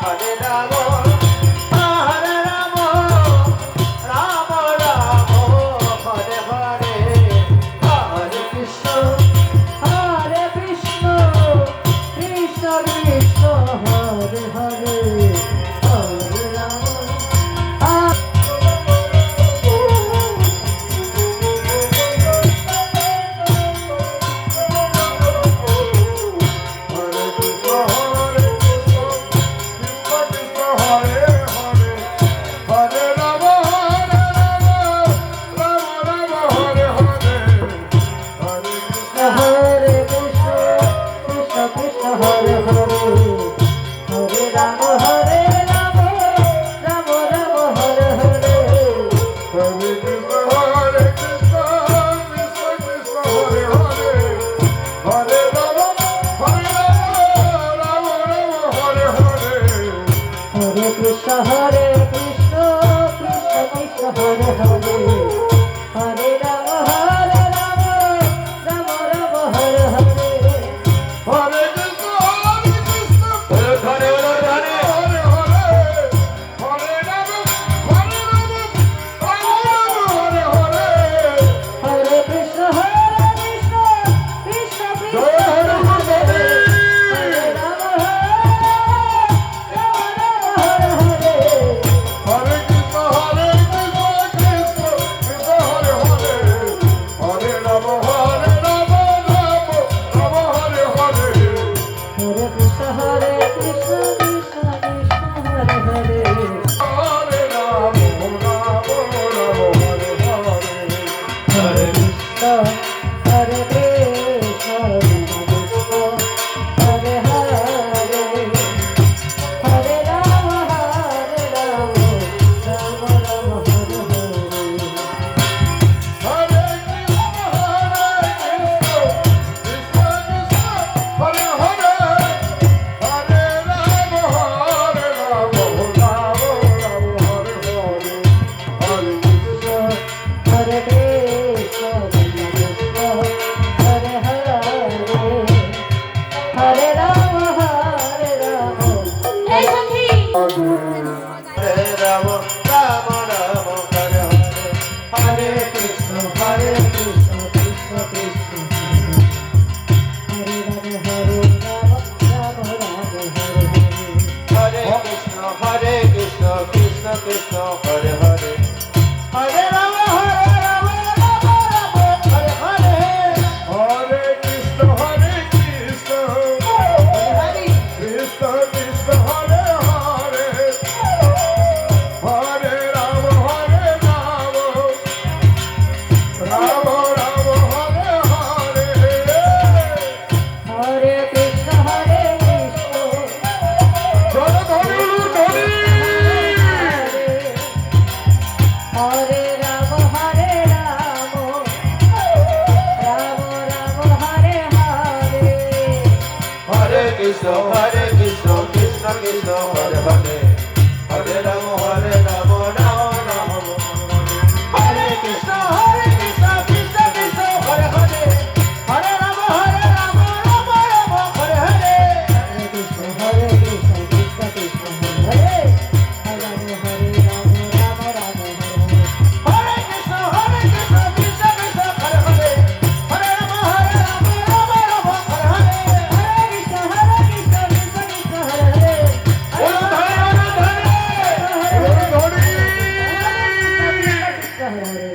Hare Rama, Hare Rama, Rama Rama, Hare Hare, Hare Krishna, Hare Krishna, Krishna Krishna, Hare Hare, Hare Rama. Hare Krishna, Krishna Krishna, Hare Hare, Hare Rama, Hare Rama, Rama Rama, Hare Hare. Hare Krishna, Krishna Krishna, Hare Hare, Hare Rama, Rama Rama, Hare Hare. Hare Krishna, Hare Krishna, Krishna Krishna, Hare Hare, Hare Rama, Rama Rama, Hare Hare. Hare Krishna, Hare Hare, Hare Hare Krishna, Hare Krishna, Krishna Krishna, Hare Hare, Hare Rama, Rama Rama, Hare Hare. Hare Krishna, Hare Krishna, Krishna Krishna, Hare Hare, Hare Rama, Rama Hare Hare. Hare Krishna, Hare Krishna, Krishna Krishna, Hare Hare. Hare Rama, Hare Hare. Krishna, Hare Krishna, Hare Hare, Hare Rama, Rama Rama, Hare Hare. Hare Krishna, Krishna, Hare Hare, Hare Rama, Hare Rama, Rama Rama, Hare Hare, Hare Krishna, Krishna Krishna, Hare Rama, Rama Rama, Hare Hare, Hare Krishna, Krishna Krishna, Hare Hare, Hare Rama, Rama Rama, Hare Hare. Hare Krishna, Hare Krishna, Krishna Krishna, Hare Hare, Hare Rama, Rama Rama, Hare Hare. Hare Krishna, Hare Krishna, Jana Dhani, Dhani. Hare Rama, Rama Rama, Hare Hare. Hare Krishna, Krishna Krishna, Hare Hare, Hare Rama, Rama Rama, Hare Krishna, Krishna Krishna, Hare Hare, Hare Rama, Rama Rama, Hare Hare. Hare Krishna, Krishna Krishna, Hare Hare.